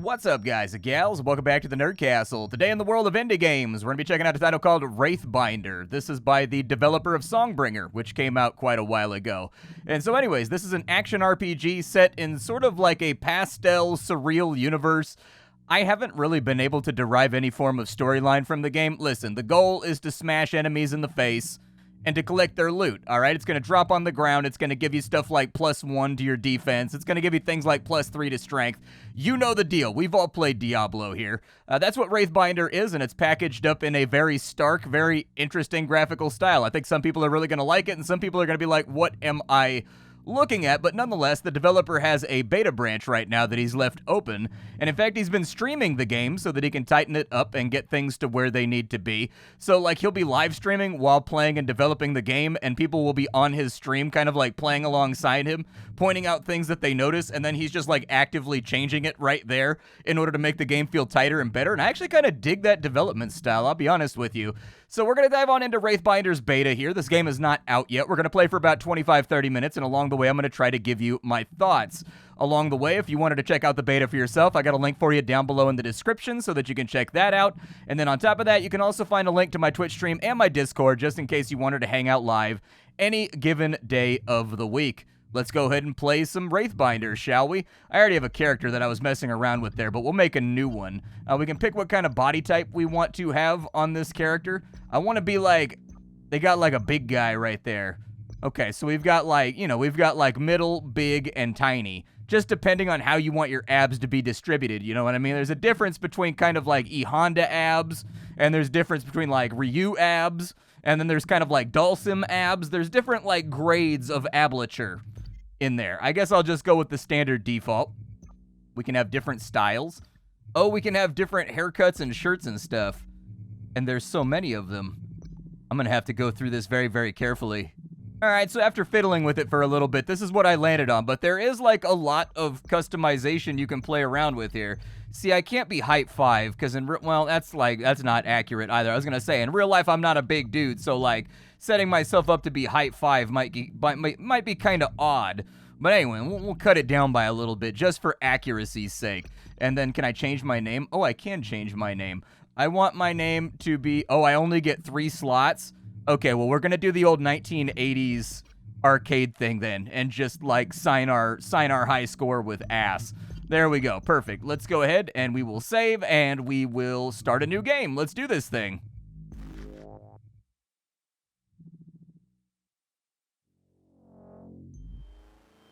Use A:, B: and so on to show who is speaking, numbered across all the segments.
A: What's up, guys and gals? Welcome back to the Nerd Castle. Today in the world of indie games, we're going to be checking out a title called Wraithbinder. This is by the developer of Songbringer, which came out quite a while ago. And so anyways, this is an action RPG set in sort of like a pastel, surreal universe. I haven't really been able to derive any form of storyline from the game. Listen, the goal is to smash enemies in the face and to collect their loot, alright? It's going to drop on the ground, it's going to give you stuff like +1 to your defense, it's going to give you things like +3 to strength. You know the deal, we've all played Diablo here. That's what Wraithbinder is, and it's packaged up in a very stark, very interesting graphical style. I think some people are really going to like it, and some people are going to be like, what am I looking at? But nonetheless, the developer has a beta branch right now that he's left open, and in fact, he's been streaming the game so that he can tighten it up and get things to where they need to be. So, like, he'll be live streaming while playing and developing the game, and people will be on his stream kind of like playing alongside him, pointing out things that they notice, and then he's just like actively changing it right there in order to make the game feel tighter and better, and I actually kind of dig that development style, I'll be honest with you. So we're going to dive on into Wraithbinder's beta here. This game is not out yet. We're going to play for about 25-30 minutes, and along the way, I'm going to try to give you my thoughts. Along the way, if you wanted to check out the beta for yourself, I got a link for you down below in the description so that you can check that out. And then on top of that, you can also find a link to my Twitch stream and my Discord just in case you wanted to hang out live any given day of the week. Let's go ahead and play some Wraithbinder, shall we? I already have a character that I was messing around with there, but we'll make a new one. We can pick what kind of body type we want to have on this character. I want to be like, they got like a big guy right there. Okay, so we've got like, we've got like middle, big, and tiny. Just depending on how you want your abs to be distributed, you know what I mean? There's a difference between kind of like E Honda abs, and there's difference between like Ryu abs, and then there's kind of like Dhalsim abs. There's different like grades of ablature in there. I guess I'll just go with the standard default. We can have different styles. Oh, we can have different haircuts and shirts and stuff. And there's so many of them. I'm gonna have to go through this very, very carefully. Alright, so after fiddling with it for a little bit, this is what I landed on, but there is like a lot of customization you can play around with here. See, I can't be height 5, because well, that's not accurate either. I was gonna say, in real life, I'm not a big dude, so like, setting myself up to be height 5 might be kind of odd. But anyway, we'll cut it down by a little bit, just for accuracy's sake. And then, can I change my name? Oh, I can change my name. I want my name to be, oh, I only get 3 slots? Okay, well, we're gonna do the old 1980s arcade thing then, and just, like, sign our high score with ass. There we go, perfect. Let's go ahead, and we will save, and we will start a new game. Let's do this thing.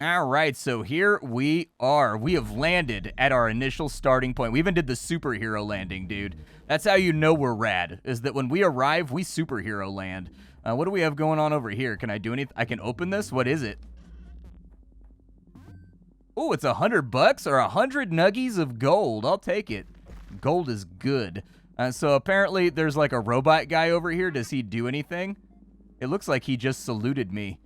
A: Alright, so here we are. We have landed at our initial starting point. We even did the superhero landing, dude. That's how you know we're rad, is that when we arrive, we superhero land. What do we have going on over here? Can I do anything? I can open this? What is it? Oh, it's $100 or 100 nuggies of gold. I'll take it. Gold is good. So apparently there's like a robot guy over here. Does he do anything? It looks like he just saluted me.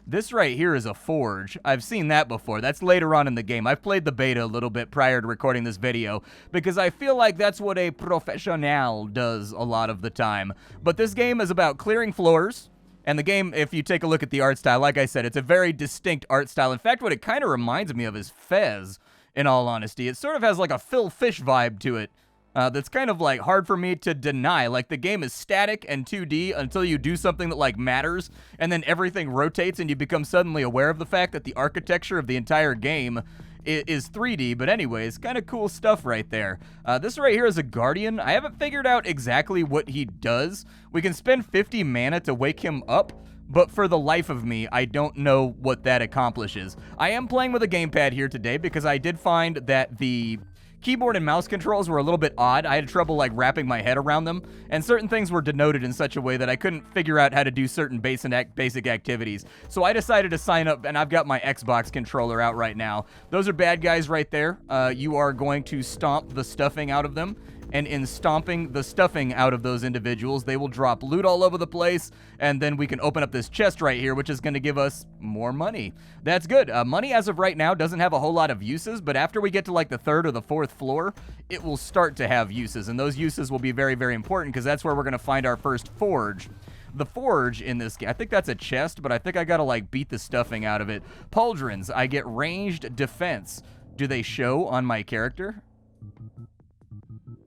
A: This right here is a forge. I've seen that before. That's later on in the game. I've played the beta a little bit prior to recording this video because I feel like that's what a professional does a lot of the time. But this game is about clearing floors. And the game, if you take a look at the art style, like I said, it's a very distinct art style. In fact, what it kind of reminds me of is Fez, in all honesty. It sort of has like a Phil Fish vibe to it. That's kind of like hard for me to deny. Like the game is static and 2D until you do something that like matters, and then everything rotates and you become suddenly aware of the fact that the architecture of the entire game is 3D. But anyways, kind of cool stuff right there. This right here is a guardian. I haven't figured out exactly what he does. We can spend 50 mana to wake him up, but for the life of me, I don't know what that accomplishes. I am playing with a gamepad here today because I did find that the keyboard and mouse controls were a little bit odd. I had trouble like wrapping my head around them, and certain things were denoted in such a way that I couldn't figure out how to do certain basic activities. So I decided to sign up, and I've got my Xbox controller out right now. Those are bad guys right there. You are going to stomp the stuffing out of them. And in stomping the stuffing out of those individuals, they will drop loot all over the place, and then we can open up this chest right here, which is going to give us more money. That's good. Money, as of right now, doesn't have a whole lot of uses, but after we get to like the 3rd or the 4th floor, it will start to have uses, and those uses will be very, very important, because that's where we're going to find our first forge. The forge in this game, I think that's a chest, but I think I gotta like beat the stuffing out of it. Pauldrons, I get ranged defense. Do they show on my character?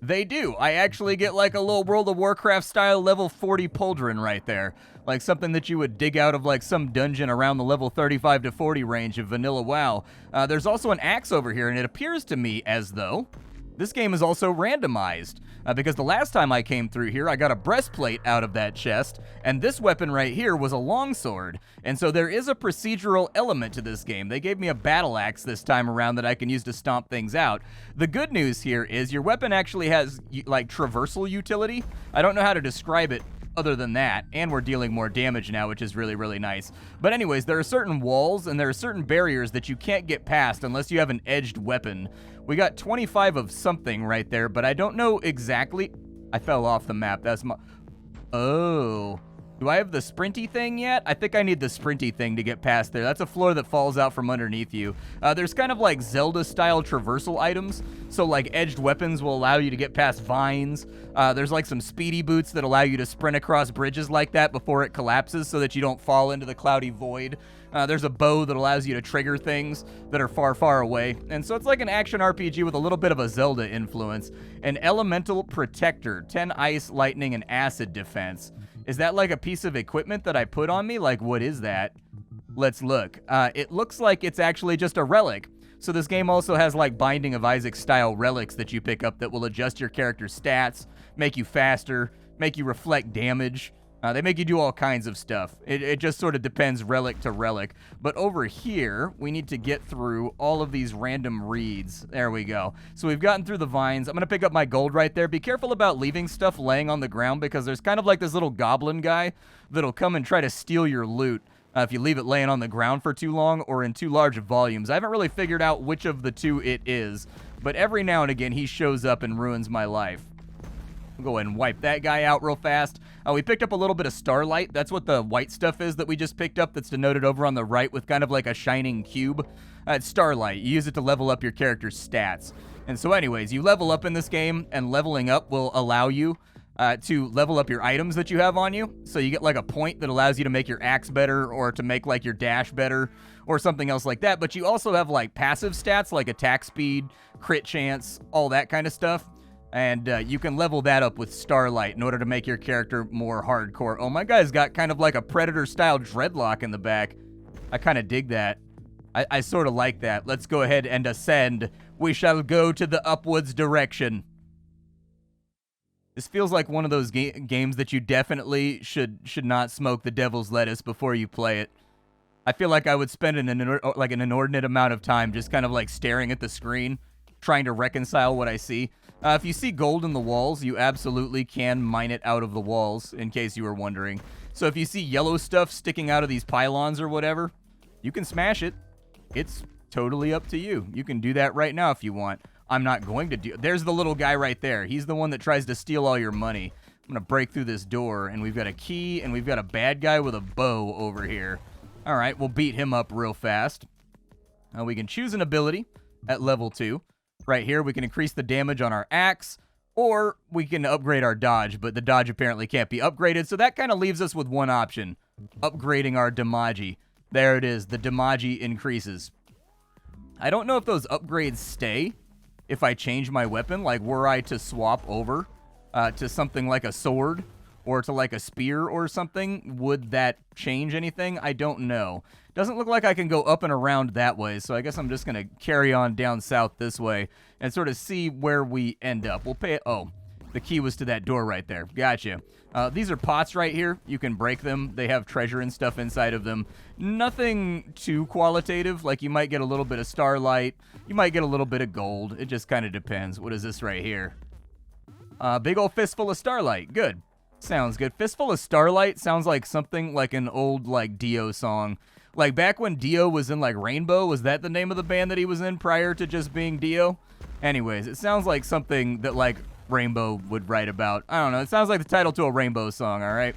A: They do. I actually get like a little World of Warcraft style level 40 pauldron right there. Like something that you would dig out of like some dungeon around the level 35 to 40 range of vanilla WoW. There's also an axe over here, and it appears to me as though this game is also randomized, because the last time I came through here, I got a breastplate out of that chest, and this weapon right here was a longsword. And so there is a procedural element to this game. They gave me a battle axe this time around that I can use to stomp things out. The good news here is your weapon actually has, like, traversal utility. I don't know how to describe it other than that, and we're dealing more damage now, which is really, really nice. But anyways, there are certain walls and there are certain barriers that you can't get past unless you have an edged weapon. We got 25 of something right there, but I don't know exactly. I fell off the map. That's my... Oh. Do I have the sprinty thing yet? I think I need the sprinty thing to get past there. That's a floor that falls out from underneath you. There's kind of like Zelda-style traversal items. So like edged weapons will allow you to get past vines. There's like some speedy boots that allow you to sprint across bridges like that before it collapses so that you don't fall into the cloudy void. There's a bow that allows you to trigger things that are far, far away. And so it's like an action RPG with a little bit of a Zelda influence. An elemental protector, 10 ice, lightning, and acid defense. Is that like a piece of equipment that I put on me? Like, what is that? Let's look. It looks like it's actually just a relic. So this game also has like Binding of Isaac style relics that you pick up that will adjust your character's stats, make you faster, make you reflect damage. They make you do all kinds of stuff. It just sort of depends relic to relic. But over here, we need to get through all of these random reeds. There we go. So we've gotten through the vines. I'm going to pick up my gold right there. Be careful about leaving stuff laying on the ground because there's kind of like this little goblin guy that'll come and try to steal your loot if you leave it laying on the ground for too long or in too large of volumes. I haven't really figured out which of the two it is, but every now and again he shows up and ruins my life. I'll go ahead and wipe that guy out real fast. We picked up a little bit of starlight. That's what the white stuff is that we just picked up that's denoted over on the right with kind of like a shining cube. It's starlight. You use it to level up your character's stats. And so anyways, you level up in this game, and leveling up will allow you to level up your items that you have on you. So you get like a point that allows you to make your axe better or to make like your dash better or something else like that. But you also have like passive stats like attack speed, crit chance, all that kind of stuff. And you can level that up with starlight in order to make your character more hardcore. Oh, my guy's got kind of like a Predator-style dreadlock in the back. I kind of dig that. I sort of like that. Let's go ahead and ascend. We shall go to the upwards direction. This feels like one of those games that you definitely should not smoke the devil's lettuce before you play it. I feel like I would spend an inordinate amount of time just kind of like staring at the screen, trying to reconcile what I see. If you see gold in the walls, you absolutely can mine it out of the walls, in case you were wondering. So if you see yellow stuff sticking out of these pylons or whatever, you can smash it. It's totally up to you. You can do that right now if you want. I'm not going to do... There's the little guy right there. He's the one that tries to steal all your money. I'm going to break through this door, and we've got a key, and we've got a bad guy with a bow over here. All right, we'll beat him up real fast. We can choose an ability at level 2. Right here, we can increase the damage on our axe, or we can upgrade our dodge, but the dodge apparently can't be upgraded, so that kind of leaves us with one option, upgrading our damage. There it is, the damage increases. I don't know if those upgrades stay if I change my weapon, like were I to swap over to something like a sword or to like a spear or something, would that change anything? I don't know. Doesn't look like I can go up and around that way, so I guess I'm just going to carry on down south this way and sort of see where we end up. We'll pay... Oh, the key was to that door right there. Gotcha. These are pots right here. You can break them. They have treasure and stuff inside of them. Nothing too qualitative. Like, you might get a little bit of starlight. You might get a little bit of gold. It just kind of depends. What is this right here? Big old fistful of starlight. Good. Sounds good. Fistful of starlight sounds like something like an old, like, Dio song. Like, back when Dio was in, like, Rainbow, was that the name of the band that he was in prior to just being Dio? Anyways, it sounds like something that, like, Rainbow would write about. I don't know. It sounds like the title to a Rainbow song, all right?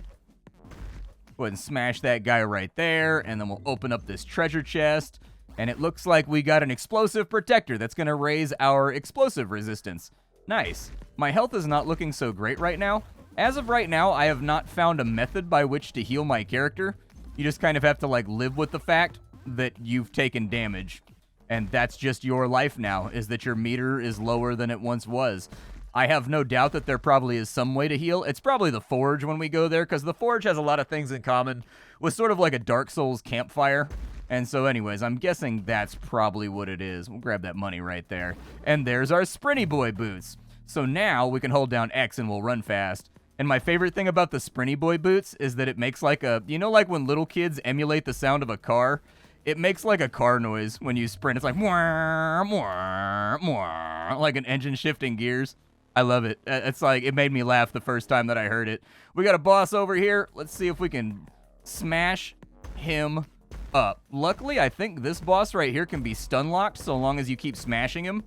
A: Go ahead and smash that guy right there, and then we'll open up this treasure chest, and it looks like we got an explosive protector that's going to raise our explosive resistance. Nice. My health is not looking so great right now. As of right now, I have not found a method by which to heal my character. You just kind of have to, like, live with the fact that you've taken damage. And that's just your life now, is that your meter is lower than it once was. I have no doubt that there probably is some way to heal. It's probably the Forge when we go there, because the Forge has a lot of things in common with sort of like a Dark Souls campfire. And so anyways, I'm guessing that's probably what it is. We'll grab that money right there. And there's our Sprinty Boy boots. So now we can hold down X and we'll run fast. And my favorite thing about the Sprinty Boy boots is that it makes like a, you know, like when little kids emulate the sound of a car? It makes like a car noise when you sprint. It's like, mwah, mwah, mwah, like an engine shifting gears. I love it. It's like, it made me laugh the first time that I heard it. We got a boss over here. Let's see if we can smash him up. Luckily, I think this boss right here can be stun locked so long as you keep smashing him.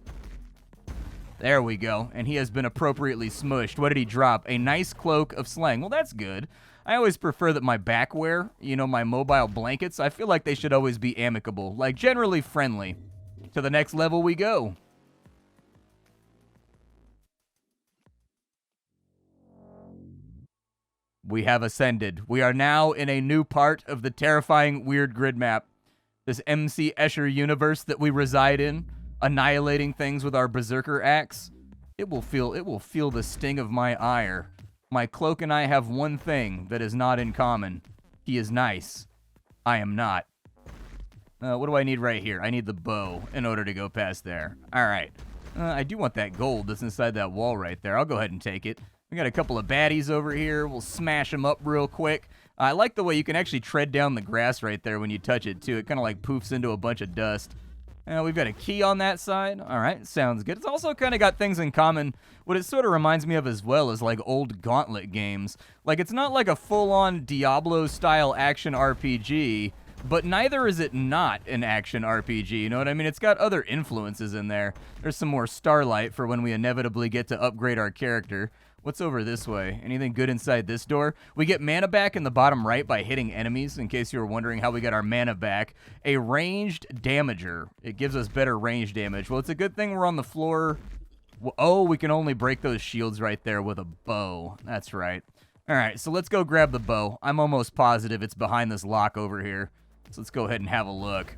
A: There we go. And he has been appropriately smushed. What did he drop? A nice cloak of slang. Well, that's good. I always prefer that my backwear, you know, my mobile blankets, I feel like they should always be amicable, like generally friendly. To the next level we go. We have ascended. We are now in a new part of the terrifying weird grid map. This MC Escher universe that we reside in, annihilating things with our berserker axe. It will feel the sting of my ire. My cloak and I have one thing that is not in common. He is nice. I am not. What do I need right here? I need the bow in order to go past there. All right. I do want that gold that's inside that wall right there. I'll go ahead and take it. We got a couple of baddies over here. We'll smash them up real quick. I like the way you can actually tread down the grass right there when you touch it, too. It kind of like poofs into a bunch of dust. We've got a key on that side. All right, sounds good. It's also kind of got things in common. What it sort of reminds me of as well is like old Gauntlet games. Like, it's not like a full-on Diablo-style action RPG, but neither is it not an action RPG, you know what I mean? It's got other influences in there. There's some more Starlight for when we inevitably get to upgrade our character. What's over this way? Anything good inside this door? We get mana back in the bottom right by hitting enemies, in case you were wondering how we got our mana back. A ranged damager. It gives us better range damage. Well, it's a good thing we're on the floor. Oh, we can only break those shields right there with a bow. That's right. All right, so let's go grab the bow. I'm almost positive it's behind this lock over here. So let's go ahead and have a look.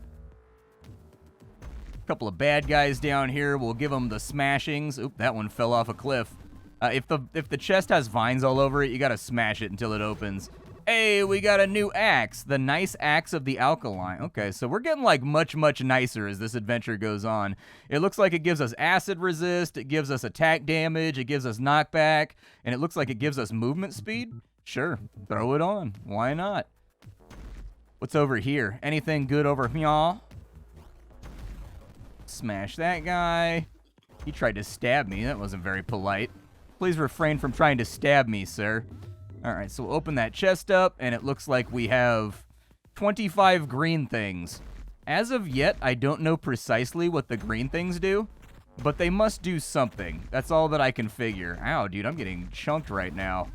A: A couple of bad guys down here. We'll give them the smashings. Oop, that one fell off a cliff. If the chest has vines all over it, you gotta smash it until it opens. Hey, we got a new axe. The nice axe of the alkaline. Okay, so we're getting like much, much nicer as this adventure goes on. It looks like it gives us acid resist, it gives us attack damage, it gives us knockback, and it looks like it gives us movement speed. Sure, throw it on. Why not? What's over here? Anything good over here? Smash that guy. He tried to stab me. That wasn't very polite. Please refrain from trying to stab me, sir. All right, so we'll open that chest up, and it looks like we have 25 green things. As of yet, I don't know precisely what the green things do, but they must do something. That's all that I can figure. Ow, dude, I'm getting chunked right now.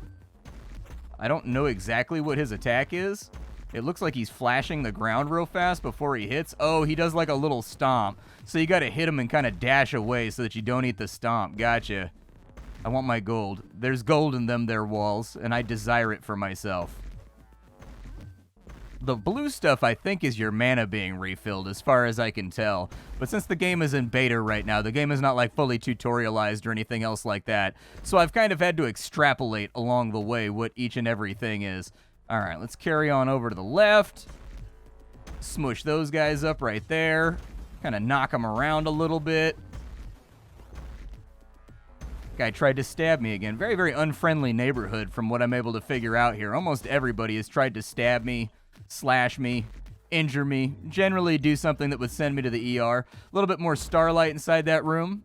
A: I don't know exactly what his attack is. It looks like he's flashing the ground real fast before he hits. Oh, he does like a little stomp. So you got to hit him and kind of dash away so that you don't eat the stomp. Gotcha. I want my gold. There's gold in them there walls, and I desire it for myself. The blue stuff, I think, is your mana being refilled, as far as I can tell. But since the game is in beta right now, the game is not, like, fully tutorialized or anything else like that. So I've kind of had to extrapolate along the way what each and every thing is. All right, let's carry on over to the left. Smush those guys up right there. Kind of knock them around a little bit. Guy tried to stab me again. Very, very unfriendly neighborhood from what I'm able to figure out here. Almost everybody has tried to stab me, slash me, injure me, generally do something that would send me to the ER. A little bit more starlight inside that room.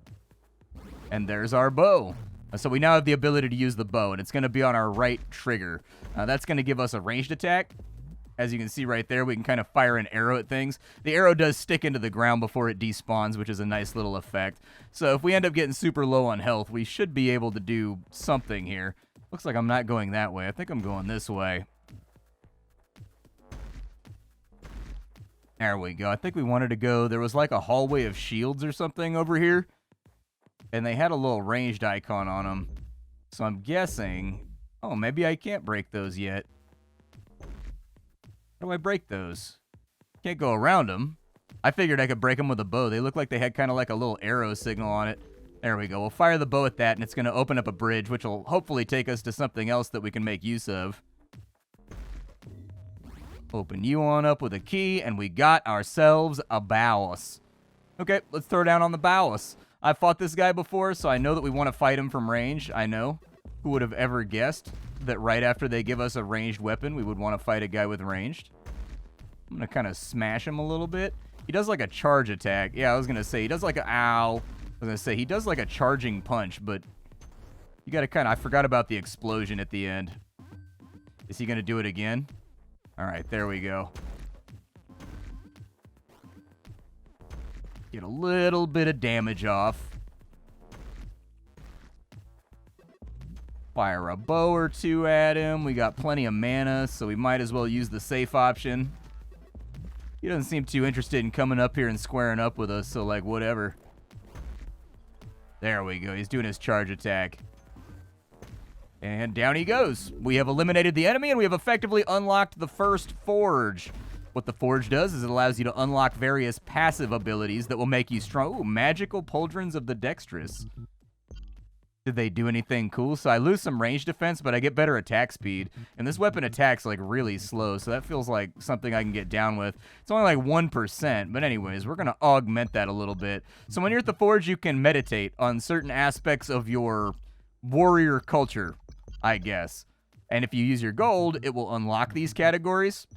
A: And there's our bow. So we now have the ability to use the bow, and it's going to be on our right trigger. That's going to give us a ranged attack. As you can see right there, we can kind of fire an arrow at things. The arrow does stick into the ground before it despawns, which is a nice little effect. So if we end up getting super low on health, we should be able to do something here. Looks like I'm not going that way. I think I'm going this way. There we go. I think we wanted to go... There was like a hallway of shields or something over here. And they had a little ranged icon on them. So I'm guessing... Oh, maybe I can't break those yet. How do I break those? Can't go around them. I figured I could break them with a bow. They look like they had kind of like a little arrow signal on it. There we go. We'll fire the bow at that, and it's going to open up a bridge, which will hopefully take us to something else that we can make use of. Open you on up with a key, and we got ourselves a Bowus. Okay, let's throw down on the Bowus. I've fought this guy before, so I know that we want to fight him from range. I know. Who would have ever guessed that right after they give us a ranged weapon, we would want to fight a guy with ranged? I'm going to kind of smash him a little bit. He does like a charge attack. Yeah, I was going to say, he does like a, ow. I was going to say, he does like a charging punch, but you got to kind of, I forgot about the explosion at the end. Is he going to do it again? All right, there we go. Get a little bit of damage off. Fire a bow or two at him. We got plenty of mana, so we might as well use the safe option. He doesn't seem too interested in coming up here and squaring up with us, so like whatever. There we go. He's doing his charge attack. And down he goes. We have eliminated the enemy, and we have effectively unlocked the first forge. What the forge does is it allows you to unlock various passive abilities that will make you strong. Ooh, magical pauldrons of the dexterous. Did they do anything cool? So I lose some range defense, but I get better attack speed. And this weapon attacks like really slow, so that feels like something I can get down with. It's only like 1%, but anyways, we're going to augment that a little bit. So when you're at the forge, you can meditate on certain aspects of your warrior culture, I guess. And if you use your gold, it will unlock these categories,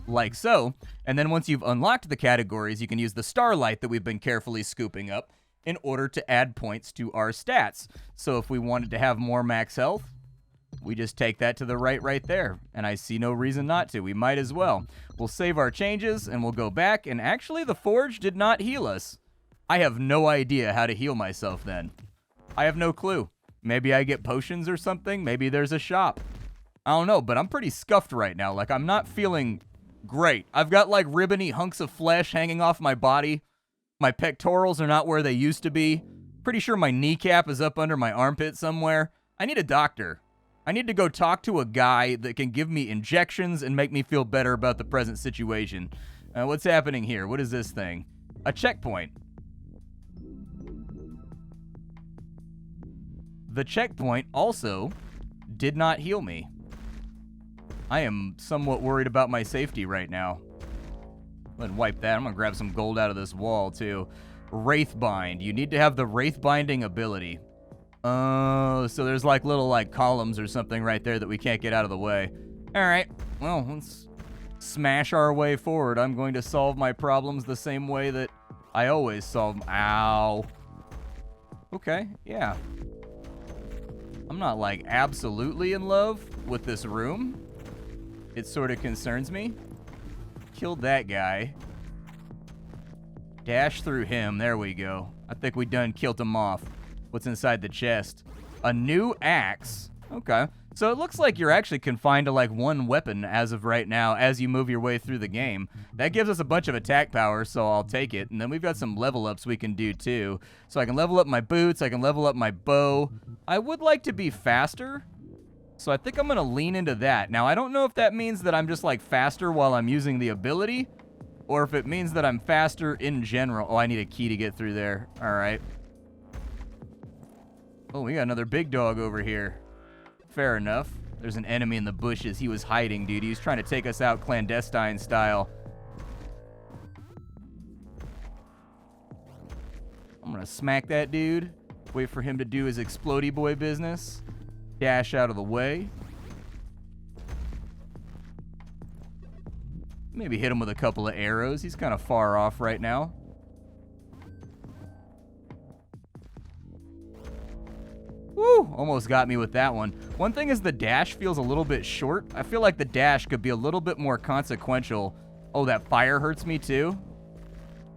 A: like so. And then once you've unlocked the categories, you can use the starlight that we've been carefully scooping up in order to add points to our stats. So if we wanted to have more max health, we just take that to the right there. And I see no reason not to. We might as well. We'll save our changes, and we'll go back. And actually, the forge did not heal us. I have no idea how to heal myself then. I have no clue. Maybe I get potions or something. Maybe there's a shop. I don't know, but I'm pretty scuffed right now. Like, I'm not feeling great. I've got, like, ribbony hunks of flesh hanging off my body. My pectorals are not where they used to be. Pretty sure my kneecap is up under my armpit somewhere. I need a doctor. I need to go talk to a guy that can give me injections and make me feel better about the present situation. What's happening here? What is this thing? A checkpoint. The checkpoint also did not heal me. I am somewhat worried about my safety right now. Go ahead and wipe that. I'm going to grab some gold out of this wall, too. Wraithbind. You need to have the Wraithbinding ability. So there's like little like columns or something right there that we can't get out of the way. All right. Well, let's smash our way forward. I'm going to solve my problems the same way that I always solve them. Ow. Okay, yeah. I'm not like absolutely in love with this room. It sort of concerns me. Killed that guy. Dash through him. There we go. I think we done killed him off. What's inside the chest? A new axe. Okay. So it looks like you're actually confined to like one weapon as of right now as you move your way through the game. That gives us a bunch of attack power, so I'll take it. And then we've got some level ups we can do too. So I can level up my boots. I can level up my bow. I would like to be faster. So I think I'm going to lean into that. Now, I don't know if that means that I'm just, like, faster while I'm using the ability, or if it means that I'm faster in general. Oh, I need a key to get through there. All right. Oh, we got another big dog over here. Fair enough. There's an enemy in the bushes. He was hiding, dude. He was trying to take us out clandestine style. I'm going to smack that dude. Wait for him to do his explodey boy business. Dash out of the way. Maybe hit him with a couple of arrows. He's kind of far off right now. Woo! Almost got me with that one. One thing is the dash feels a little bit short. I feel like the dash could be a little bit more consequential. Oh, that fire hurts me too?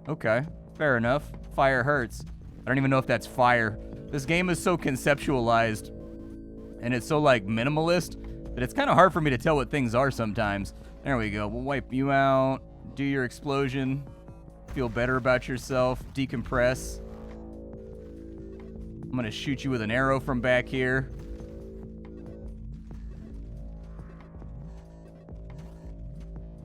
A: Okay, fair enough. Fire hurts. I don't even know if that's fire. This game is so conceptualized and it's so like minimalist that it's kind of hard for me to tell what things are sometimes. There we go. We'll wipe you out. Do your explosion. Feel better about yourself. Decompress. I'm going to shoot you with an arrow from back here.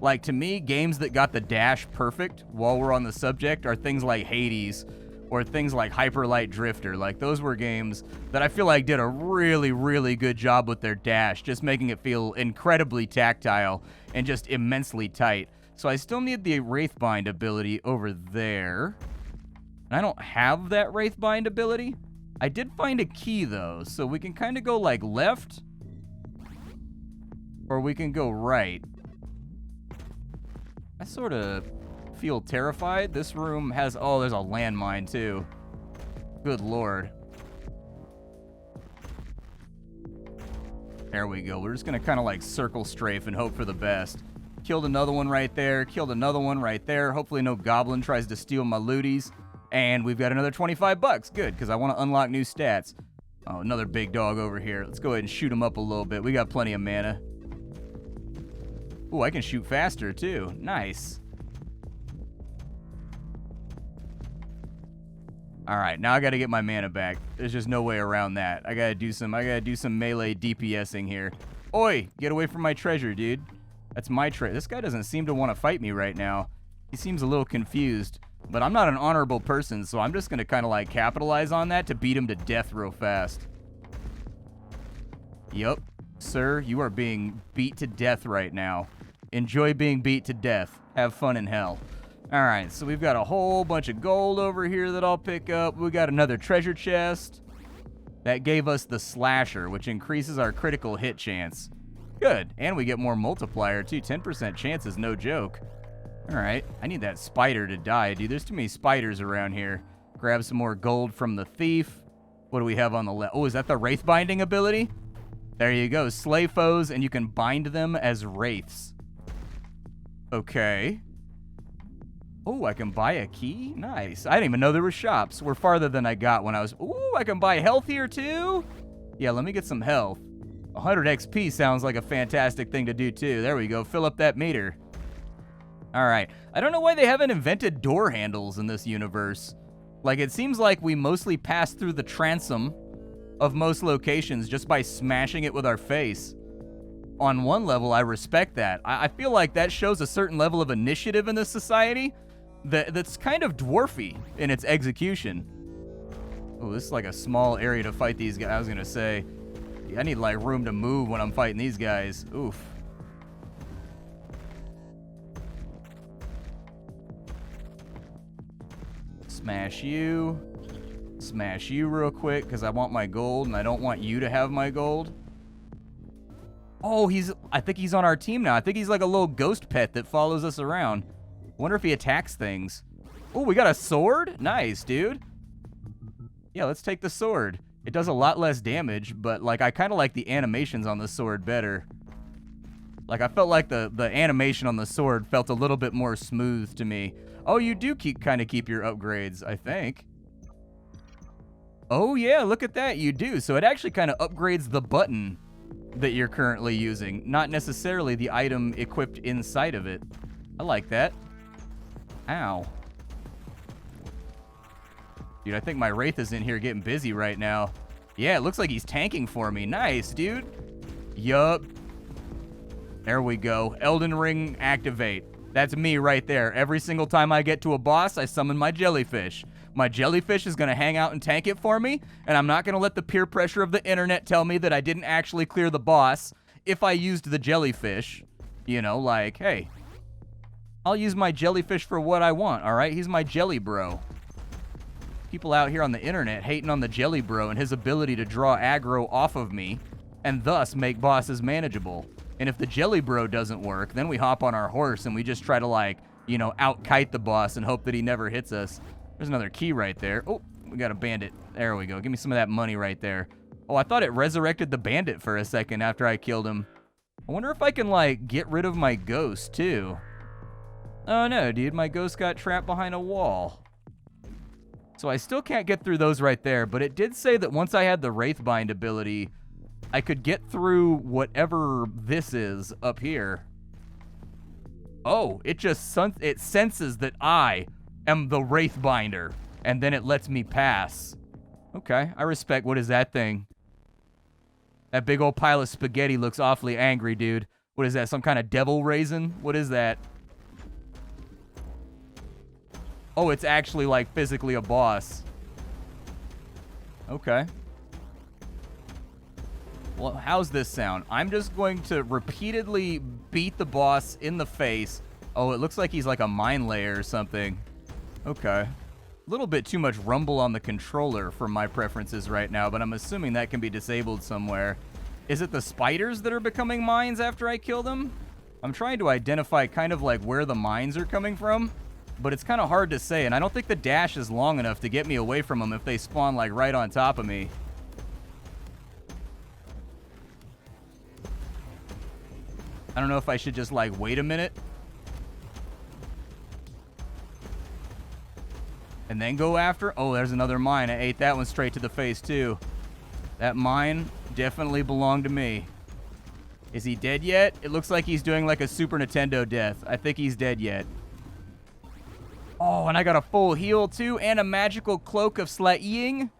A: Like, to me, games that got the dash perfect while we're on the subject are things like Hades or things like Hyper Light Drifter. Like, those were games that I feel like did a really, really good job with their dash, just making it feel incredibly tactile and just immensely tight. So I still need the Wraithbind ability over there. And I don't have that Wraithbind ability. I did find a key, though, so we can kind of go, like, left, or we can go right. I sort of feel terrified. This room has... Oh, there's a landmine, too. Good lord. There we go. We're just going to kind of, like, circle strafe and hope for the best. Killed another one right there. Killed another one right there. Hopefully no goblin tries to steal my looties. And we've got another 25 bucks. Good, because I want to unlock new stats. Oh, another big dog over here. Let's go ahead and shoot him up a little bit. We got plenty of mana. Ooh, I can shoot faster, too. Nice. All right, now I got to get my mana back. There's just no way around that. I got to do some melee DPSing here. Oi, get away from my treasure, dude. That's my treasure. This guy doesn't seem to want to fight me right now. He seems a little confused, but I'm not an honorable person, so I'm just going to kind of like capitalize on that to beat him to death real fast. Yup. Sir, you are being beat to death right now. Enjoy being beat to death. Have fun in hell. All right, so we've got a whole bunch of gold over here that I'll pick up. We got another treasure chest. That gave us the slasher, which increases our critical hit chance. Good, and we get more multiplier too. 10% chance is no joke. All right, I need that spider to die, dude. There's too many spiders around here. Grab some more gold from the thief. What do we have on the left? Oh, is that the wraith binding ability? There you go. Slay foes, and you can bind them as wraiths. Okay. Oh, I can buy a key? Nice. I didn't even know there were shops. We're farther than I got when I was... Ooh, I can buy health here, too? Yeah, let me get some health. 100 XP sounds like a fantastic thing to do, too. There we go. Fill up that meter. All right. I don't know why they haven't invented door handles in this universe. Like, it seems like we mostly pass through the transom of most locations just by smashing it with our face. On one level, I respect that. I feel like that shows a certain level of initiative in this society that's kind of dwarfy in its execution. Oh, this is like a small area to fight these guys. I was going to say, yeah, I need like room to move when I'm fighting these guys. Oof. Smash you. Smash you real quick because I want my gold and I don't want you to have my gold. Oh, I think he's on our team now. I think he's like a little ghost pet that follows us around. Wonder if he attacks things. Oh, we got a sword? Nice, dude. Yeah, let's take the sword. It does a lot less damage, but like I kind of like the animations on the sword better. Like I felt like the animation on the sword felt a little bit more smooth to me. Oh, you do kind of keep your upgrades, I think. Oh yeah, look at that, you do. So it actually kind of upgrades the button that you're currently using, not necessarily the item equipped inside of it. I like that. Ow. Dude, I think my Wraith is in here getting busy right now. Yeah, it looks like he's tanking for me. Nice, dude. Yup. There we go. Elden Ring activate. That's me right there. Every single time I get to a boss, I summon my jellyfish. My jellyfish is going to hang out and tank it for me, and I'm not going to let the peer pressure of the internet tell me that I didn't actually clear the boss if I used the jellyfish. You know, like, hey, I'll use my jellyfish for what I want, all right? He's my jelly bro. People out here on the internet hating on the jelly bro and his ability to draw aggro off of me and thus make bosses manageable. And if the jelly bro doesn't work, then we hop on our horse and we just try to, like, you know, out-kite the boss and hope that he never hits us. There's another key right there. Oh, we got a bandit. There we go. Give me some of that money right there. Oh, I thought it resurrected the bandit for a second after I killed him. I wonder if I can, like, get rid of my ghost, too. Oh, no, dude. My ghost got trapped behind a wall. So I still can't get through those right there, but it did say that once I had the Wraithbind ability, I could get through whatever this is up here. Oh, it senses that I am the Wraithbinder, and then it lets me pass. Okay, I respect. What is that thing? That big old pile of spaghetti looks awfully angry, dude. What is that? Some kind of devil raisin? What is that? Oh, it's actually like physically a boss. Okay. Well, how's this sound? I'm just going to repeatedly beat the boss in the face. Oh, it looks like he's like a mine layer or something. Okay. A little bit too much rumble on the controller for my preferences right now, but I'm assuming that can be disabled somewhere. Is it the spiders that are becoming mines after I kill them? I'm trying to identify kind of like where the mines are coming from, but it's kind of hard to say, and I don't think the dash is long enough to get me away from them if they spawn like right on top of me. I don't know if I should just like wait a minute and then go after. Oh, there's another mine. I ate that one straight to the face too. That mine definitely belonged to me. Is he dead yet? It looks like he's doing like a Super Nintendo death. I think he's dead yet. Oh, and I got a full heal too and a magical cloak of slaying.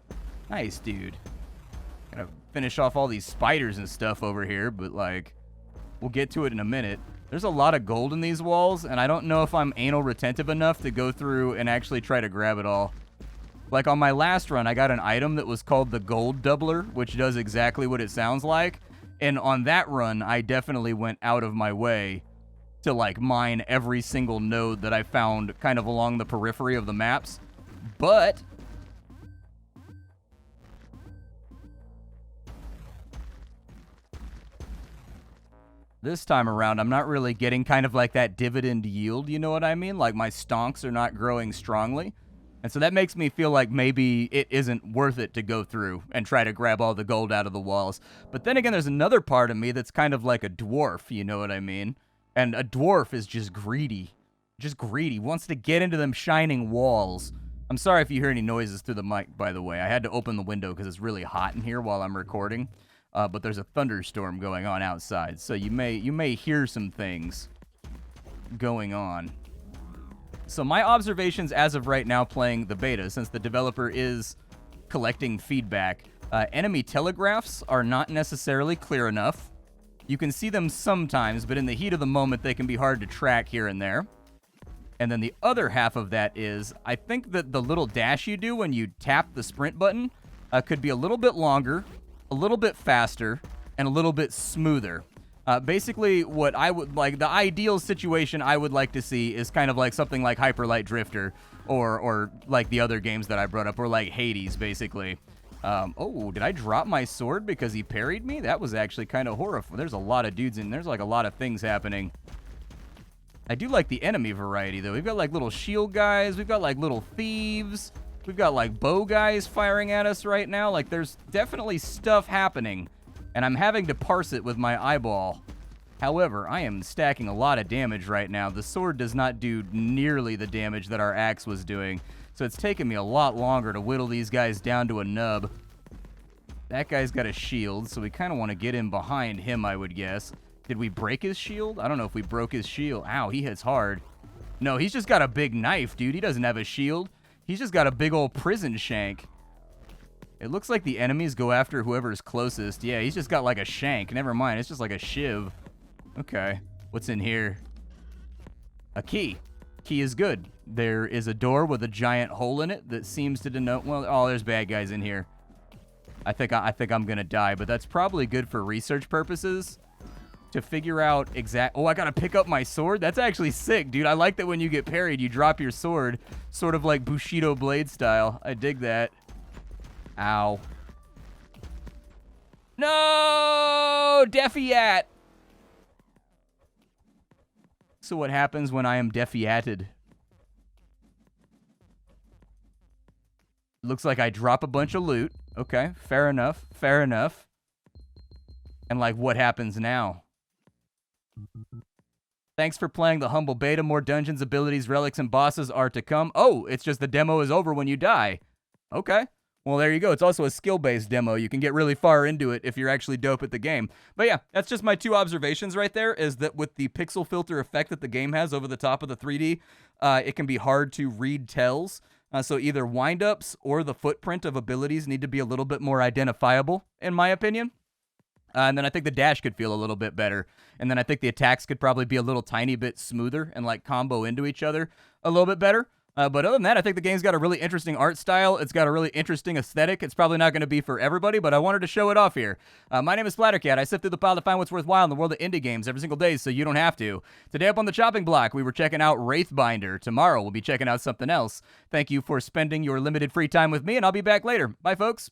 A: Nice, dude. Gotta finish off all these spiders and stuff over here, but like, we'll get to it in a minute. There's a lot of gold in these walls, and I don't know if I'm anal retentive enough to go through and actually try to grab it all. Like on my last run, I got an item that was called the Gold Doubler, which does exactly what it sounds like. And on that run, I definitely went out of my way to like mine every single node that I found kind of along the periphery of the maps. But this time around, I'm not really getting kind of like that dividend yield, you know what I mean? Like my stonks are not growing strongly. And so that makes me feel like maybe it isn't worth it to go through and try to grab all the gold out of the walls. But then again, there's another part of me that's kind of like a dwarf, you know what I mean? And a dwarf is just greedy. Just greedy. Wants to get into them shining walls. I'm sorry if you hear any noises through the mic, by the way. I had to open the window because it's really hot in here while I'm recording. But there's a thunderstorm going on outside, so you may hear some things going on. So my observations as of right now playing the beta, since the developer is collecting feedback, enemy telegraphs are not necessarily clear enough. You can see them sometimes, but in the heat of the moment, they can be hard to track here and there. And then the other half of that is, I think that the little dash you do when you tap the sprint button could be a little bit longer, a little bit faster, and a little bit smoother. Basically, what I would like, the ideal situation I would like to see is kind of like something like Hyper Light Drifter, or like the other games that I brought up, or like Hades, basically. Oh, did I drop my sword because he parried me? That was actually kind of horrifying. There's a lot of dudes in there's like a lot of things happening. I do like the enemy variety, though. We've got like little shield guys, we've got like little thieves, we've got like bow guys firing at us right now. Like, there's definitely stuff happening, and I'm having to parse it with my eyeball. However, I am stacking a lot of damage right now. The sword does not do nearly the damage that our axe was doing, so it's taken me a lot longer to whittle these guys down to a nub. That guy's got a shield, so we kind of want to get in behind him, I would guess. Did we break his shield? I don't know if we broke his shield. Ow, he hits hard. No, he's just got a big knife, dude. He doesn't have a shield. He's just got a big old prison shank. It looks like the enemies go after whoever's closest. Yeah, he's just got like a shank. Never mind, it's just like a shiv. Okay, what's in here? A key. Key is good. There is a door with a giant hole in it that seems to denote, well, oh, there's bad guys in here. I think I'm gonna die, but that's probably good for research purposes to figure out oh, I gotta pick up my sword? That's actually sick, dude. I like that when you get parried, you drop your sword, sort of like Bushido Blade style. I dig that. Ow. No! Defiat! So what happens when I am defiated? Looks like I drop a bunch of loot. Okay, fair enough, fair enough. And like, what happens now? Thanks for playing the humble beta. More dungeons, abilities, relics, and bosses are to come. Oh, it's just the demo is over when you die. Okay. Well, there you go. It's also a skill-based demo. You can get really far into it if you're actually dope at the game. But yeah, that's just my two observations right there, is that with the pixel filter effect that the game has over the top of the 3D, it can be hard to read tells. So either wind-ups or the footprint of abilities need to be a little bit more identifiable, in my opinion. And then I think the dash could feel a little bit better. And then I think the attacks could probably be a little tiny bit smoother and like combo into each other a little bit better. But other than that, I think the game's got a really interesting art style. It's got a really interesting aesthetic. It's probably not going to be for everybody, but I wanted to show it off here. My name is Splattercat. I sift through the pile to find what's worthwhile in the world of indie games every single day, so you don't have to. Today up on the chopping block, we were checking out Wraithbinder. Tomorrow, we'll be checking out something else. Thank you for spending your limited free time with me, and I'll be back later. Bye, folks.